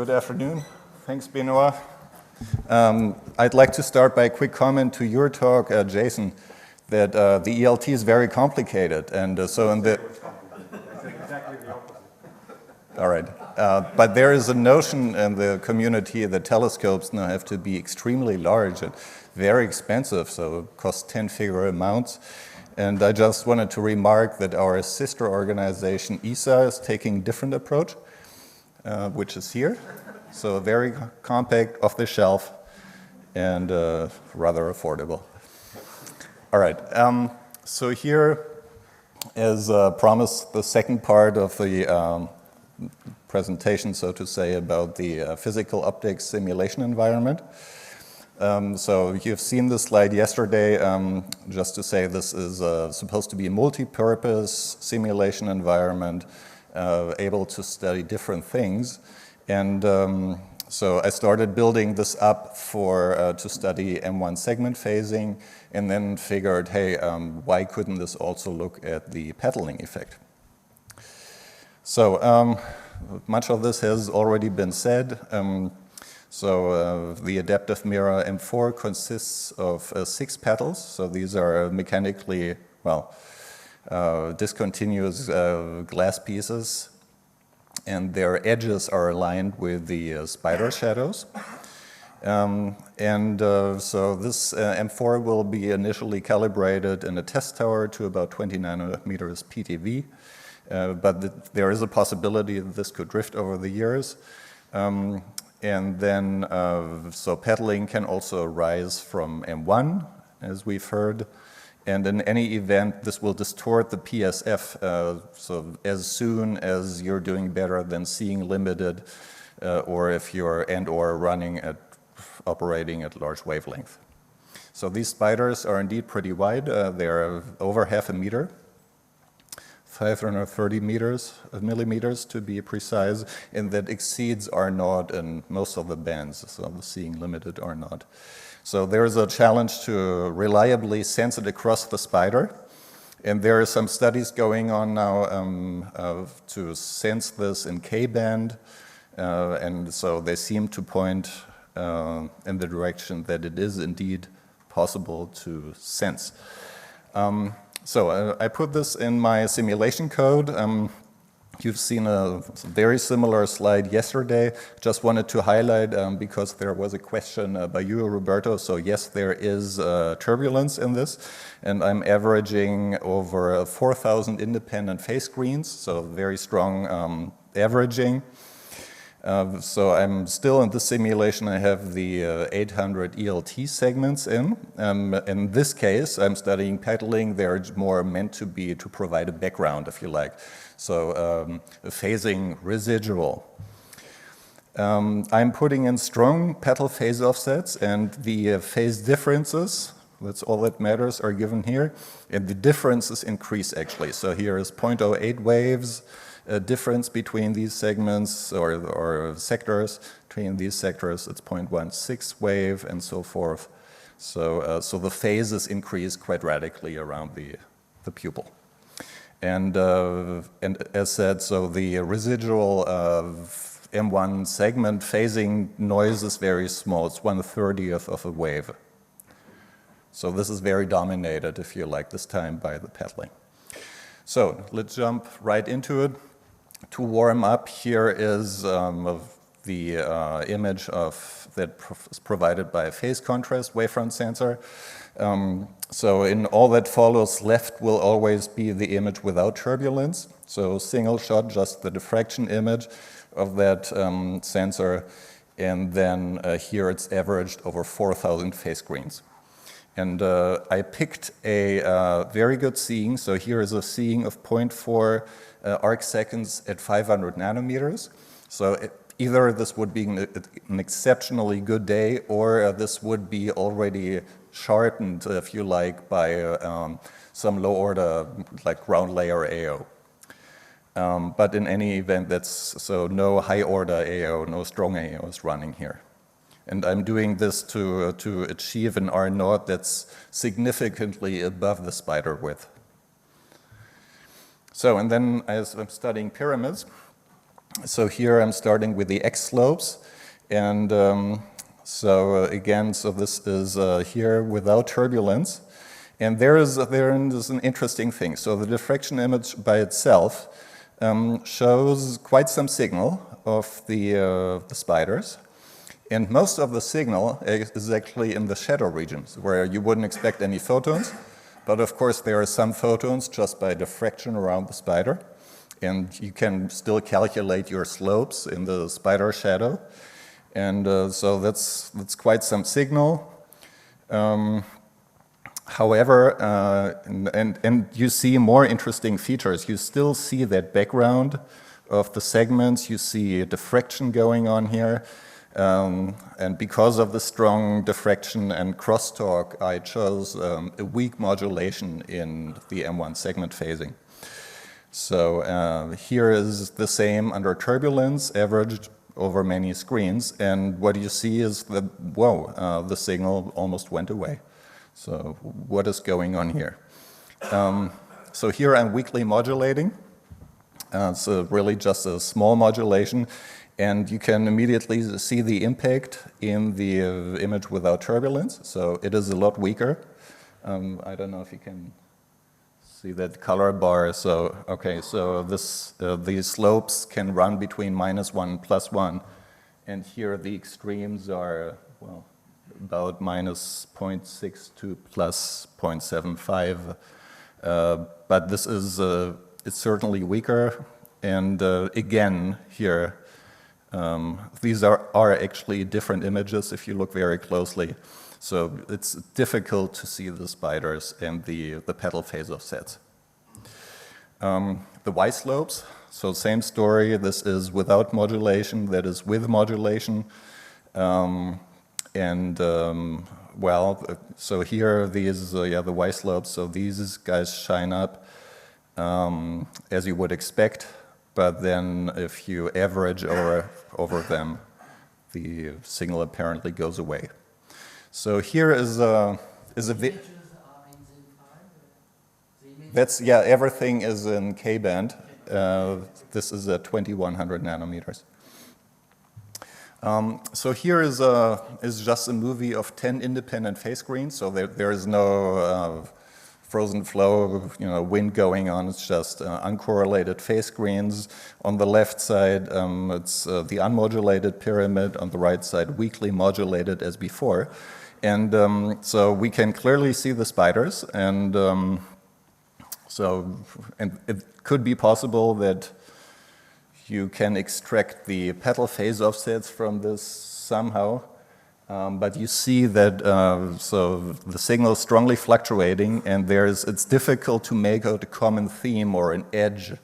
good afternoon. Thanks, Benoit. I'd like to start by a quick comment to your talk, Jason, that the ELT is very complicated, and so in the... Exactly the opposite. All right. But there is a notion in the community that telescopes now have to be extremely large and very expensive, so it costs 10-figure amounts. And I just wanted to remark that our sister organization, ESA, is taking a different approach, which is here. So very compact, off-the-shelf, and rather affordable. All right. So here, as promised, the second part of the presentation, so to say, about the physical optics simulation environment. So you've seen this slide yesterday. Just to say, this is supposed to be a multi-purpose simulation environment, able to study different things. And so I started building this up to study M1 segment phasing, and then figured, hey, why couldn't this also look at the petaling effect? So much of this has already been said. The adaptive mirror M4 consists of 6 petals. So these are mechanically, discontinuous glass pieces, and their edges are aligned with the spider shadows. So this M4 will be initially calibrated in a test tower to about 20 nanometers PTV, but there is a possibility that this could drift over the years. And then, so petaling can also arise from M1, as we've heard. And in any event, this will distort the PSF, so as soon as you're doing better than seeing limited, or if you're or operating at large wavelength. So these spiders are indeed pretty wide. They're over 0.5 meter. 530 millimeters to be precise, and that exceeds R0 in most of the bands, so the seeing limited R0. So there's a challenge to reliably sense it across the spider, and there are some studies going on now to sense this in K-band, and so they seem to point in the direction that it is indeed possible to sense. So I put this in my simulation code. You've seen a very similar slide yesterday. Just wanted to highlight because there was a question by you, Roberto. So yes, there is turbulence in this, and I'm averaging over 4,000 independent phase screens, so very strong averaging. So I'm still in this simulation. I have the 800 ELT segments in. In this case, I'm studying petaling. They're more meant to provide a background, if you like. So phasing residual. I'm putting in strong petal phase offsets, and the phase differences, that's all that matters, are given here. And the differences increase, actually. So here is 0.08 waves. A difference between these segments or sectors, between these sectors, it's 0.16 wave and so forth. So the phases increase quite radically around the pupil. And as said, so the residual M1 segment phasing noise is very small. It's 1/30th of a wave. So this is very dominated, if you like, this time by the petaling. So let's jump right into it. To warm up, here is the image that is provided by a phase contrast wavefront sensor. So in all that follows, left will always be the image without turbulence. So single shot, just the diffraction image of that sensor. And then here it's averaged over 4,000 phase screens. And I picked a very good seeing. So here is a seeing of 0.4 arc seconds at 500 nanometers. So either this would be an exceptionally good day, or this would be already shortened, if you like, by some low order, like ground layer AO. But in any event, so no high order AO, no strong AO is running here. And I'm doing this to achieve an R0 that's significantly above the spider width. So, and then as I'm studying pyramids, So here I'm starting with the X slopes, and again, so this is here without turbulence, and there is an interesting thing. So the diffraction image by itself shows quite some signal of the spiders, and most of the signal is actually in the shadow regions where you wouldn't expect any photons, but of course there are some photons just by diffraction around the spider. And you can still calculate your slopes in the spider shadow. And so that's quite some signal. However, and you see more interesting features. You still see that background of the segments. You see a diffraction going on here. And because of the strong diffraction and crosstalk, I chose a weak modulation in the M1 segment phasing. So here is the same under turbulence, averaged over many screens, and what you see is that, whoa, the signal almost went away. So what is going on here? So here I'm weakly modulating. So really just a small modulation, and you can immediately see the impact in the image without turbulence. So it is a lot weaker. I don't know if you can see that color bar. So okay, so this these slopes can run between -1 and +1, and here the extremes are, well, about -0.6 to +0.75. But this is it's certainly weaker. And again here, these are actually different images if you look very closely. So it's difficult to see the spiders and the petal phase offsets. The Y slopes, so same story. This is without modulation, that is with modulation. Well, so here these, the Y slopes, so these guys shine up as you would expect, but then if you average over them, the signal apparently goes away. So here is a that's, yeah, everything is in K-band. This is at 2100 nanometers. So here is just a movie of 10 independent phase screens. So there is no frozen flow, wind going on. It's just uncorrelated phase screens. On the left side, it's the unmodulated pyramid. On the right side, weakly modulated as before. And so we can clearly see the spiders, and and it could be possible that you can extract the petal phase offsets from this somehow, but you see that so the signal is strongly fluctuating, and it's difficult to make out a common theme or an edge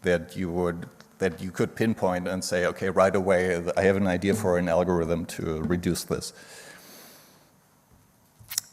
that you could pinpoint and say, okay, right away, I have an idea for an algorithm to reduce this.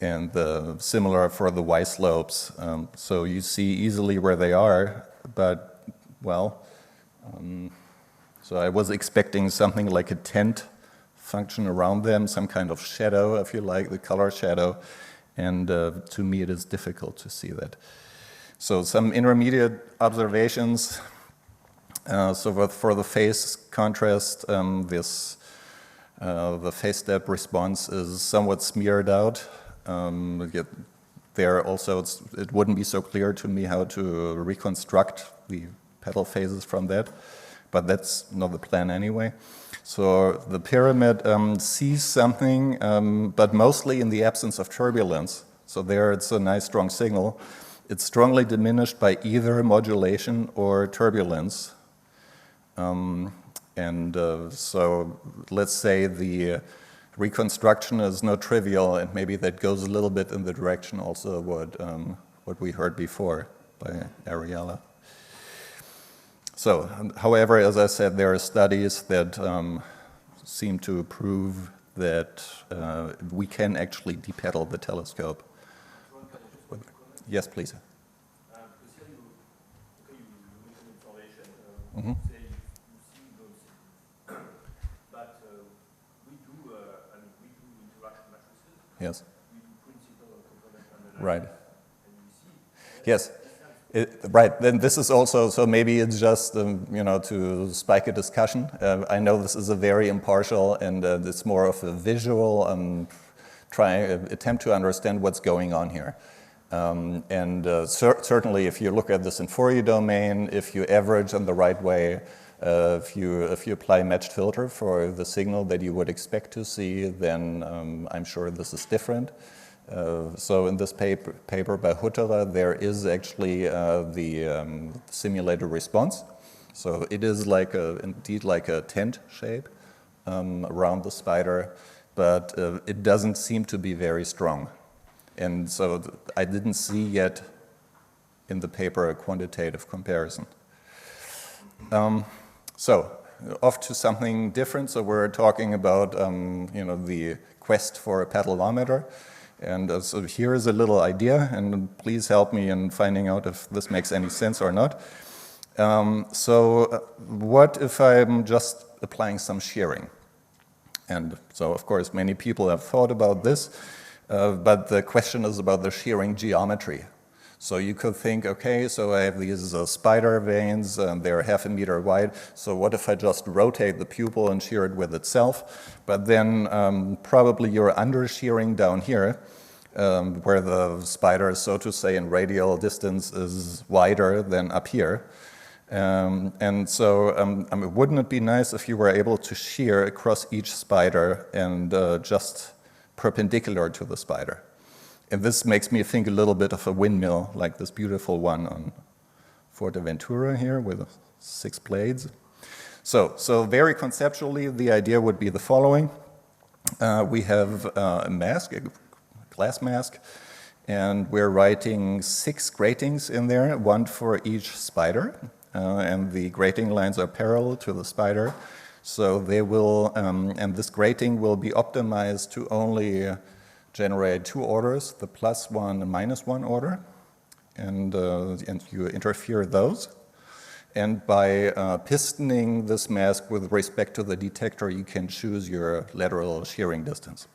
And similar for the Y slopes. So you see easily where they are, but, well, so I was expecting something like a tent function around them, some kind of shadow, if you like, the color shadow, and to me it is difficult to see that. So some intermediate observations. So for the phase contrast, the phase step response is somewhat smeared out. There also, it wouldn't be so clear to me how to reconstruct the petal phases from that, but that's not the plan anyway. So the pyramid sees something, but mostly in the absence of turbulence. So there it's a nice strong signal. It's strongly diminished by either modulation or turbulence. So let's say the reconstruction is not trivial, and maybe that goes a little bit in the direction also what we heard before by Ariella. So, however, as I said, there are studies that seem to prove that we can actually depetal the telescope. Yes, please. Mm-hmm. Yes. Right. Yes. Right, then this is also, so maybe it's just, you know, to spike a discussion. I know this is a very impartial and it's more of a visual attempt to understand what's going on here. Certainly if you look at this in Fourier domain, if you average in the right way, if you apply matched filter for the signal that you would expect to see, then I'm sure this is different. So in this paper by Hutterer, there is actually the simulated response. So it is like indeed like a tent shape around the spider, but it doesn't seem to be very strong. And so I didn't see yet in the paper a quantitative comparison. So off to something different. So we're talking about you know, the quest for a petalometer. And so here is a little idea, and please help me in finding out if this makes any sense or not. What if I'm just applying some shearing? And so, of course, many people have thought about this, but the question is about the shearing geometry. So you could think, okay, so I have these spider veins, and they're 0.5 meter wide, so what if I just rotate the pupil and shear it with itself? But then probably you're under-shearing down here, where the spider, so to say, in radial distance is wider than up here. I mean, wouldn't it be nice if you were able to shear across each spider and just perpendicular to the spider? And this makes me think a little bit of a windmill, like this beautiful one on Forteventura here with 6 blades. So very conceptually, the idea would be the following. We have a mask, a glass mask, and we're writing 6 gratings in there, 1 for each spider. And the grating lines are parallel to the spider. So they will, and this grating will be optimized to only generate 2 orders, the +1 and -1 order, and you interfere those. And by pistoning this mask with respect to the detector, you can choose your lateral shearing distance.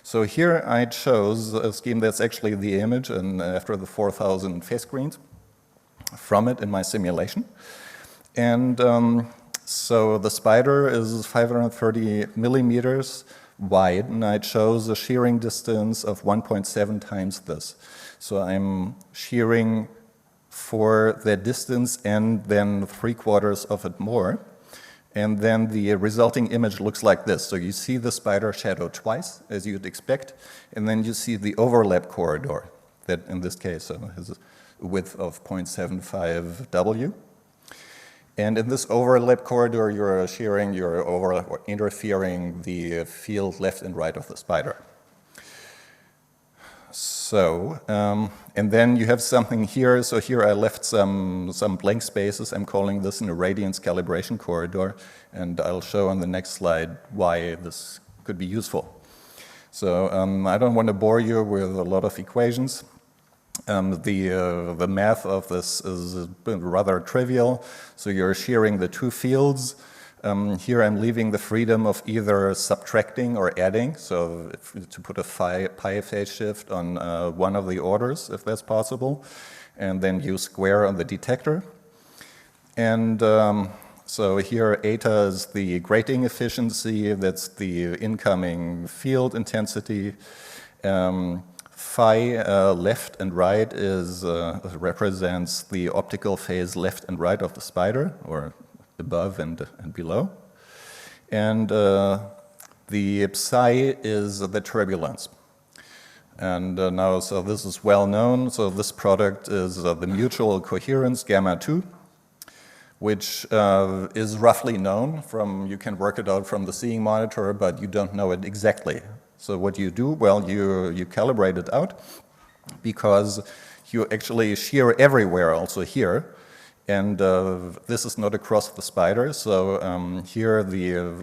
So here I chose a scheme that's actually the image, and after the 4,000 face screens from it in my simulation. And so the spider is 530 millimeters wide, and I chose a shearing distance of 1.7 times this. So I'm shearing for that distance and then 3/4 of it more. And then the resulting image looks like this. So you see the spider shadow twice, as you'd expect, and then you see the overlap corridor that in this case has a width of 0.75 W. And in this overlap corridor, you're shearing, or interfering the field left and right of the spider. So, and then you have something here. So here I left some blank spaces. I'm calling this an irradiance calibration corridor, and I'll show on the next slide why this could be useful. So I don't want to bore you with a lot of equations. The math of this is rather trivial. So you're shearing the 2 fields. Here I'm leaving the freedom of either subtracting or adding. So to put a pi phase shift on one of the orders, if that's possible, and then you square on the detector. And so here eta is the grating efficiency. That's the incoming field intensity. Phi left and right represents the optical phase left and right of the spider, or above and below. And the psi is the turbulence. And now, so this is well known. So this product is the mutual coherence gamma 2, which is roughly known from, you can work it out from the seeing monitor, but you don't know it exactly. So what you do, well, you calibrate it out because you actually shear everywhere, also here. And this is not across the spider. So here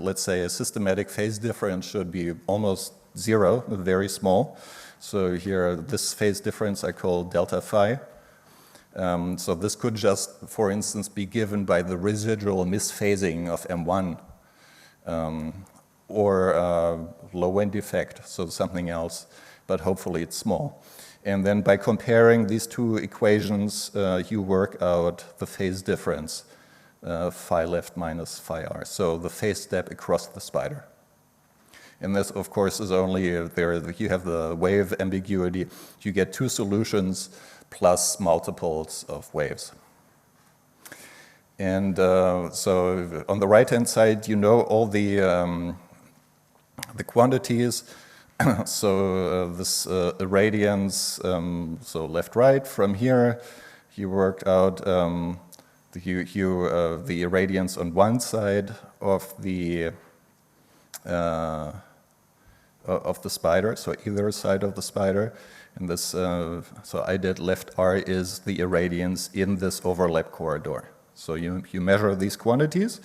let's say a systematic phase difference should be almost 0, very small. So here this phase difference I call delta phi. So this could just, for instance, be given by the residual misphasing of M1. Or low wind effect, so something else, but hopefully it's small. And then by comparing these two equations, you work out the phase difference, phi left minus phi r, so the phase step across the spider. And this, of course, is only if you have the wave ambiguity. You get two solutions plus multiples of waves. And so on the right-hand side, you know all the quantities. So this irradiance, so left-right, from here, you worked out the irradiance on one side of the spider, so either side of the spider. And this, so I did left R is the irradiance in this overlap corridor. So you measure these quantities.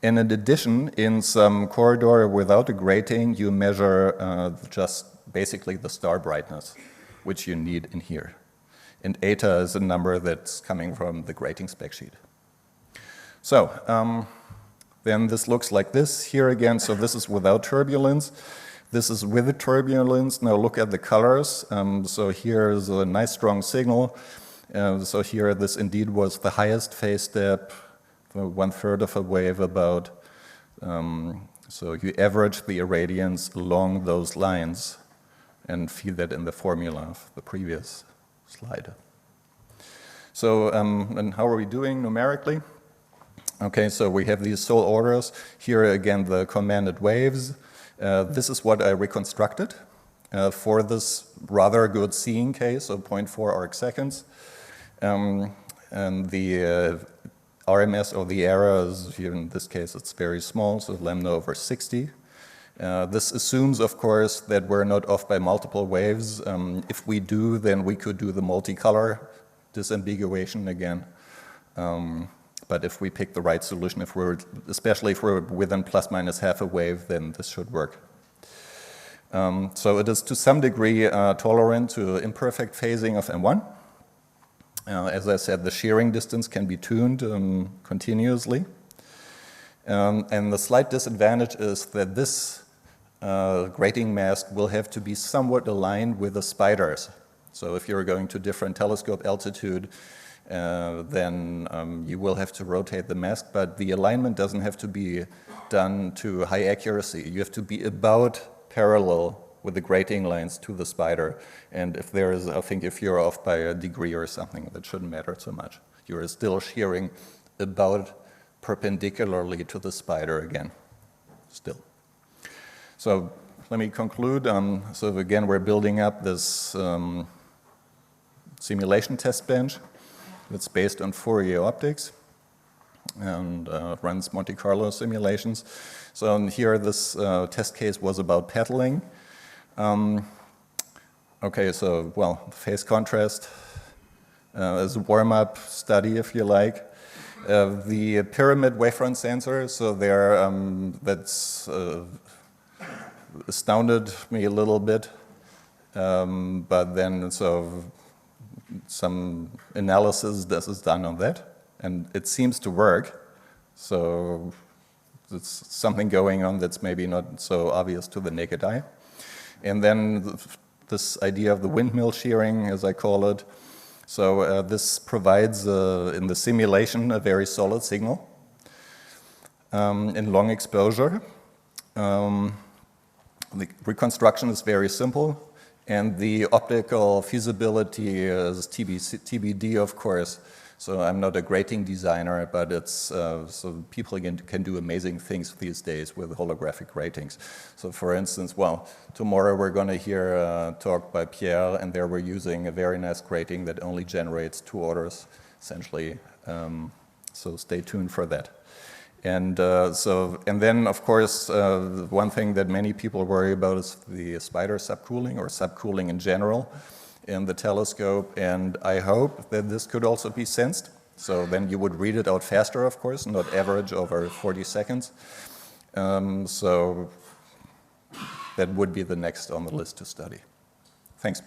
And in addition, in some corridor without a grating, you measure just basically the star brightness, which you need in here. And eta is a number that's coming from the grating spec sheet. So then this looks like this here again. So this is without turbulence. This is with the turbulence. Now look at the colors. So here is a nice strong signal. So here this indeed was the highest phase step, 1/3 of a wave about. So you average the irradiance along those lines and feed that in the formula of the previous slide. So and how are we doing numerically? Okay, so we have these Soul orders. Here again the commanded waves. This is what I reconstructed for this rather good seeing case of 0.4 arc seconds. And the RMS or the error is, here in this case, it's very small, so lambda over 60. This assumes, of course, that we're not off by multiple waves. If we do, then we could do the multicolor disambiguation again. But if we pick the right solution, especially if we're within plus minus half a wave, then this should work. So it is to some degree tolerant to imperfect phasing of M1. As I said, the shearing distance can be tuned continuously. And the slight disadvantage is that this grating mask will have to be somewhat aligned with the spiders. So if you're going to different telescope altitude, then you will have to rotate the mask, but the alignment doesn't have to be done to high accuracy. You have to be about parallel with the grating lines to the spider. And if there is, I think if you're off by a degree or something, that shouldn't matter so much. You're still shearing about perpendicularly to the spider again, still. So let me conclude. So again, we're building up this simulation test bench. It's based on Fourier optics and runs Monte Carlo simulations. So here this test case was about petaling. Okay, so, well, phase contrast as a warm-up study, if you like. The pyramid wavefront sensor, so there, that's astounded me a little bit. But then, so some analysis is done on that, and it seems to work. So it's something going on that's maybe not so obvious to the naked eye. And then this idea of the windmill shearing, as I call it. So this provides, in the simulation, a very solid signal in long exposure. The reconstruction is very simple. And the optical feasibility is TBD, of course. So I'm not a grating designer, but it's so people can do amazing things these days with holographic gratings. So for instance, well, tomorrow we're going to hear a talk by Pierre, and there we're using a very nice grating that only generates 2 orders, essentially. So stay tuned for that. And and then, of course, one thing that many people worry about is the spider subcooling or subcooling in general in the telescope. And I hope that this could also be sensed. So then you would read it out faster, of course, not average over 40 seconds. So that would be the next on the list to study. Thanks.